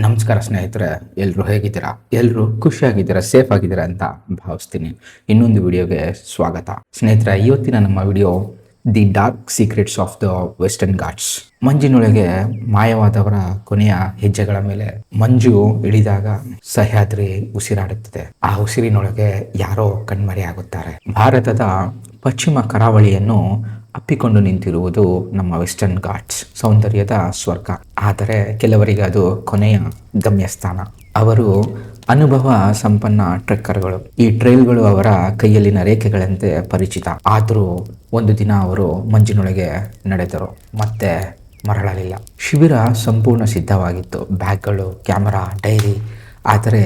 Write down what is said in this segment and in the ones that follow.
ನಮಸ್ಕಾರ ಸ್ನೇಹಿತರೆ, ಎಲ್ಲರೂ ಹೇಗಿದ್ದೀರಾ? ಎಲ್ಲರೂ ಖುಷಿಯಾಗಿದ್ದೀರಾ, ಸೇಫ್ ಆಗಿದ್ದೀರಾ ಅಂತ ಭಾವಿಸ್ತೀನಿ. ಇನ್ನೊಂದು ವಿಡಿಯೋಗೆ ಸ್ವಾಗತ. ಸ್ನೇಹಿತರೆ, ಇವತ್ತಿನ ನಮ್ಮ video the dark secrets of the Western Ghats. ಮಂಜಿನೊಳಗೆ ಮಾಯವಾದವರ ಕೊನೆಯ ಹೆಜ್ಜೆಗಳ ಮೇಲೆ. ಮಂಜು ಇಳಿದಾಗ ಸಹ್ಯಾದ್ರಿ ಉಸಿರಾಡುತ್ತದೆ. ಆ ಉಸಿರಿನೊಳಗೆ ಯಾರೋ ಕಣ್ಮರೆಯಾಗುತ್ತಾರೆ. ಭಾರತದ ಪಶ್ಚಿಮ ಕರಾವಳಿಯನ್ನು ಅಪ್ಪಿಕೊಂಡು ನಿಂತಿರುವುದು ನಮ್ಮ ವೆಸ್ಟರ್ನ್ ಘಾಟ್ಸ್, ಸೌಂದರ್ಯದ ಸ್ವರ್ಗ. ಆದರೆ ಕೆಲವರಿಗೆ ಅದು ಕೊನೆಯ ಗಮ್ಯಸ್ಥಾನ. ಅವರು ಅನುಭವ ಸಂಪನ್ನ ಟ್ರೆಕ್ಕರ್ಗಳು. ಈ ಟ್ರೈಲ್ಗಳು ಅವರ ಕೈಯಲ್ಲಿನ ರೇಖೆಗಳಂತೆ ಪರಿಚಿತ. ಆದರೂ ಒಂದು ದಿನ ಅವರು ಮಂಜಿನೊಳಗೆ ನಡೆದರು, ಮತ್ತೆ ಮರಳಲಿಲ್ಲ. ಶಿಬಿರ ಸಂಪೂರ್ಣ ಸಿದ್ಧವಾಗಿತ್ತು. ಬ್ಯಾಗ್ಗಳು, ಕ್ಯಾಮರಾ, ಡೈರಿ. ಆದರೆ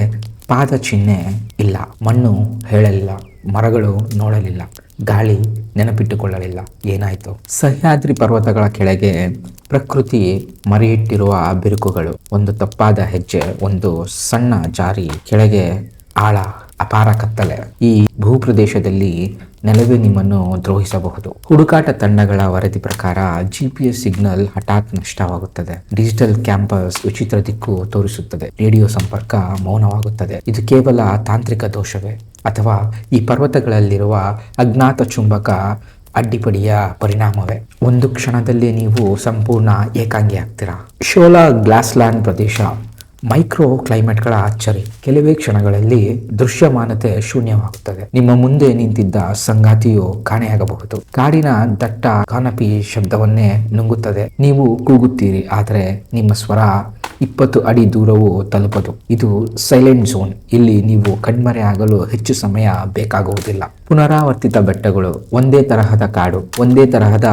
ಪಾದ ಚಿಹ್ನೆ ಇಲ್ಲ. ಮಣ್ಣು ಹೇಳಲಿಲ್ಲ, ಮರಗಳು ನೋಡಲಿಲ್ಲ, ಗಾಳಿ ನೆನಪಿಟ್ಟುಕೊಳ್ಳಲಿಲ್ಲ. ಏನಾಯಿತು? ಸಹ್ಯಾದ್ರಿ ಪರ್ವತಗಳ ಕೆಳಗೆ ಪ್ರಕೃತಿ ಮರೆಯಿಟ್ಟಿರುವ ಬಿರುಕುಗಳು. ಒಂದು ತಪ್ಪಾದ ಹೆಜ್ಜೆ, ಒಂದು ಸಣ್ಣ ಜಾರಿ, ಕೆಳಗೆ ಆಳ, ಅಪಾರ ಕತ್ತಲೆ. ಈ ಭೂಪ್ರದೇಶದಲ್ಲಿ ನೆಲವೇ ನಿಮ್ಮನ್ನು ದ್ರೋಹಿಸಬಹುದು. ಹುಡುಕಾಟ ತಂಡಗಳ ವರದಿ ಪ್ರಕಾರ GPS ಸಿಗ್ನಲ್ ಹಠಾತ್ ನಷ್ಟವಾಗುತ್ತದೆ. ಡಿಜಿಟಲ್ ಕ್ಯಾಂಪಸ್ ವಿಚಿತ್ರ ದಿಕ್ಕು ತೋರಿಸುತ್ತದೆ. ರೇಡಿಯೋ ಸಂಪರ್ಕ ಮೌನವಾಗುತ್ತದೆ. ಇದು ಕೇವಲ ತಾಂತ್ರಿಕ ದೋಷವೇ, ಅಥವಾ ಈ ಪರ್ವತಗಳಲ್ಲಿರುವ ಅಜ್ಞಾತ ಚುಂಬಕ ಅಡ್ಡಿಪಡಿಯ ಪರಿಣಾಮವೇ? ಒಂದು ಕ್ಷಣದಲ್ಲಿ ನೀವು ಸಂಪೂರ್ಣ ಏಕಾಂಗಿ ಆಗ್ತೀರಾ. ಶೋಲಾ ಗ್ಲಾಸ್ಲ್ಯಾಂಡ್ ಪ್ರದೇಶ, ಮೈಕ್ರೋ ಕ್ಲೈಮೇಟ್ಗಳ ಅಚ್ಚರಿ. ಕೆಲವೇ ಕ್ಷಣಗಳಲ್ಲಿ ದೃಶ್ಯಮಾನತೆ ಶೂನ್ಯವಾಗುತ್ತದೆ. ನಿಮ್ಮ ಮುಂದೆ ನಿಂತಿದ್ದ ಸಂಗಾತಿಯು ಕಾಣೆಯಾಗಬಹುದು. ಕಾಡಿನ ದಟ್ಟ ಕಾನಪಿ ಶಬ್ದವನ್ನೇ ನುಂಗುತ್ತದೆ. ನೀವು ಕೂಗುತ್ತೀರಿ, ಆದರೆ ನಿಮ್ಮ ಸ್ವರ 20 ಅಡಿ ದೂರವೂ ತಲುಪದು. ಇದು ಸೈಲೆಂಟ್ ಝೋನ್. ಇಲ್ಲಿ ನೀವು ಕಣ್ಮರೆ ಆಗಲು ಹೆಚ್ಚು ಸಮಯ ಬೇಕಾಗುವುದಿಲ್ಲ. ಪುನರಾವರ್ತಿತ ಬೆಟ್ಟಗಳು, ಒಂದೇ ತರಹದ ಕಾಡು, ಒಂದೇ ತರಹದ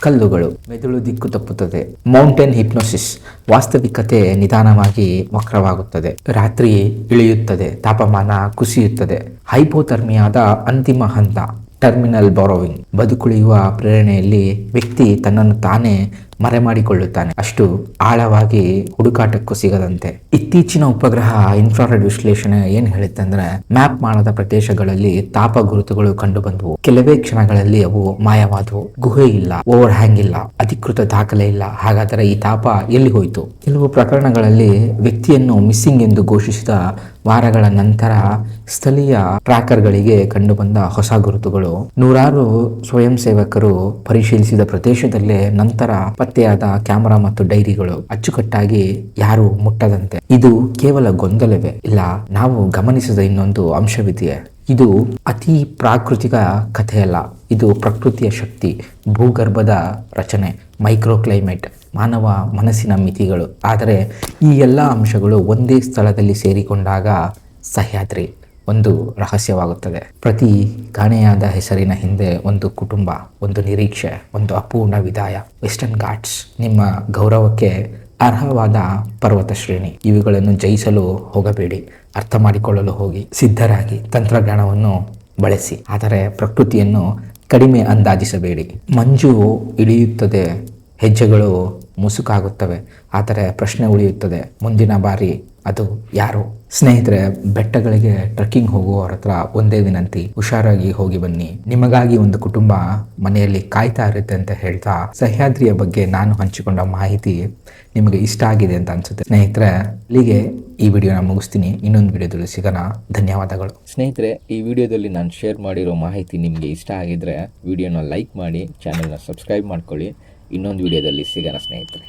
ಕಲ್ಲುಗಳು. ಮೆದುಳು ದಿಕ್ಕು ತಪ್ಪುತ್ತದೆ. Mountain hypnosis. ವಾಸ್ತವಿಕತೆ ನಿಧಾನವಾಗಿ ವಕ್ರವಾಗುತ್ತದೆ. ರಾತ್ರಿ ಇಳಿಯುತ್ತದೆ, ತಾಪಮಾನ ಕುಸಿಯುತ್ತದೆ. ಹೈಪೋಥರ್ಮಿಯಾದ ಅಂತಿಮ ಹಂತ, ಟರ್ಮಿನಲ್ ಬಾರೋವಿಂಗ್. ಬದುಕುಳಿಯುವ ಪ್ರೇರಣೆಯಲ್ಲಿ ವ್ಯಕ್ತಿ ತನ್ನನ್ನು ತಾನೇ ಮರೆಮಾಡಿಕೊಳ್ಳುತ್ತಾನೆ. ಅಷ್ಟು ಆಳವಾಗಿ ಹುಡುಕಾಟಕ್ಕೂ ಸಿಗದಂತೆ. ಇತ್ತೀಚಿನ ಉಪಗ್ರಹ ಇನ್ಫ್ರಾರೆಡ್ ವಿಶ್ಲೇಷಣೆ ಏನ್ ಹೇಳುತ್ತೆ ಅಂದ್ರೆ, ಮ್ಯಾಪ್ ಮಾಡದ ಪ್ರದೇಶಗಳಲ್ಲಿ ತಾಪ ಗುರುತುಗಳು ಕಂಡು ಬಂದವು. ಕೆಲವೇ ಕ್ಷಣಗಳಲ್ಲಿ ಅವು ಮಾಯವಾದವು. ಗುಹೆ ಇಲ್ಲ, ಓವರ್ ಹ್ಯಾಂಗ್ ಇಲ್ಲ, ಅಧಿಕೃತ ದಾಖಲೆ ಇಲ್ಲ. ಹಾಗಾದರೆ ಈ ತಾಪ ಎಲ್ಲಿ ಹೋಯಿತು? ಕೆಲವು ಪ್ರಕರಣಗಳಲ್ಲಿ ವ್ಯಕ್ತಿಯನ್ನು ಮಿಸ್ಸಿಂಗ್ ಎಂದು ಘೋಷಿಸಿದ ವಾರಗಳ ನಂತರ ಸ್ಥಳೀಯ ಟ್ರ್ಯಾಕರ್ಗಳಿಗೆ ಕಂಡುಬಂದ ಹೊಸ ಗುರುತುಗಳು. ನೂರಾರು ಸ್ವಯಂ ಸೇವಕರು ಪರಿಶೀಲಿಸಿದ ಪ್ರದೇಶದಲ್ಲೇ ನಂತರ ಪತ್ತೆಯಾದ ಕ್ಯಾಮೆರಾ ಮತ್ತು ಡೈರಿಗಳು. ಅಚ್ಚುಕಟ್ಟಾಗಿ ಯಾರು ಮುಟ್ಟದಂತೆ. ಇದು ಕೇವಲ ಗೊಂದಲವೇ? ಇಲ್ಲ, ನಾವು ಗಮನಿಸಿದ ಇನ್ನೊಂದು ಅಂಶವಿದೆಯೇ. ಇದು ಅತಿ ಪ್ರಾಕೃತಿಕ ಕಥೆಯಲ್ಲ. ಇದು ಪ್ರಕೃತಿಯ ಶಕ್ತಿ, ಭೂಗರ್ಭದ ರಚನೆ, ಮೈಕ್ರೋ ಕ್ಲೈಮೇಟ್, ಮಾನವ ಮನಸ್ಸಿನ ಮಿತಿಗಳು. ಆದರೆ ಈ ಎಲ್ಲ ಅಂಶಗಳು ಒಂದೇ ಸ್ಥಳದಲ್ಲಿ ಸೇರಿಕೊಂಡಾಗ ಸಹ್ಯಾದ್ರಿ ಒಂದು ರಹಸ್ಯವಾಗುತ್ತದೆ. ಪ್ರತಿ ಕಾಣೆಯಾದ ಹೆಸರಿನ ಹಿಂದೆ ಒಂದು ಕುಟುಂಬ, ಒಂದು ನಿರೀಕ್ಷೆ, ಒಂದು ಅಪೂರ್ಣ ವಿದಾಯ. ವೆಸ್ಟರ್ನ್ ಘಾಟ್ಸ್ ನಿಮ್ಮ ಗೌರವಕ್ಕೆ ಅರ್ಹವಾದ ಪರ್ವತ ಶ್ರೇಣಿ. ಇವುಗಳನ್ನು ಜಯಿಸಲು ಹೋಗಬೇಡಿ, ಅರ್ಥ ಮಾಡಿಕೊಳ್ಳಲು ಹೋಗಿ. ಸಿದ್ಧರಾಗಿ, ತಂತ್ರಜ್ಞಾನವನ್ನು ಬಳಸಿ, ಆದರೆ ಪ್ರಕೃತಿಯನ್ನು ಕಡಿಮೆ ಅಂದಾಜಿಸಬೇಡಿ. ಮಂಜು ಇಳಿಯುತ್ತದೆ, ಹೆಜ್ಜೆಗಳು ಮುಸುಕಾಗುತ್ತವೆ, ಆದರೆ ಪ್ರಶ್ನೆ ಉಳಿಯುತ್ತದೆ, ಮುಂದಿನ ಬಾರಿ ಅದು ಯಾರು? ಸ್ನೇಹಿತರೆ, ಬೆಟ್ಟಗಳಿಗೆ ಟ್ರೆಕ್ಕಿಂಗ್ ಹೋಗುವವರ ಹತ್ರ ಒಂದೇ ವಿನಂತಿ: ಹುಷಾರಾಗಿ ಹೋಗಿ ಬನ್ನಿ. ನಿಮಗಾಗಿ ಒಂದು ಕುಟುಂಬ ಮನೆಯಲ್ಲಿ ಕಾಯ್ತಾ ಇರುತ್ತೆ ಅಂತ ಹೇಳ್ತಾ, ಸಹ್ಯಾದ್ರಿಯ ಬಗ್ಗೆ ನಾನು ಹಂಚಿಕೊಂಡ ಮಾಹಿತಿ ನಿಮಗೆ ಇಷ್ಟ ಆಗಿದೆ ಅಂತ ಅನ್ಸುತ್ತೆ. ಸ್ನೇಹಿತರೆ, ಇಲ್ಲಿಗೆ ಈ ವಿಡಿಯೋನ ಮುಗಿಸ್ತೀನಿ. ಇನ್ನೊಂದು ವಿಡಿಯೋದಲ್ಲಿ ಸಿಗೋಣ. ಧನ್ಯವಾದಗಳು. ಸ್ನೇಹಿತರೆ, ಈ ವಿಡಿಯೋದಲ್ಲಿ ನಾನು ಶೇರ್ ಮಾಡಿರೋ ಮಾಹಿತಿ ನಿಮಗೆ ಇಷ್ಟ ಆಗಿದ್ರೆ ವಿಡಿಯೋನ ಲೈಕ್ ಮಾಡಿ, ಚಾನೆಲ್ನ ಸಬ್ಸ್ಕ್ರೈಬ್ ಮಾಡ್ಕೊಳ್ಳಿ. ಇನ್ನೊಂದು ವಿಡಿಯೋದಲ್ಲಿ ಸಿಗೋಣ ಸ್ನೇಹಿತರೆ.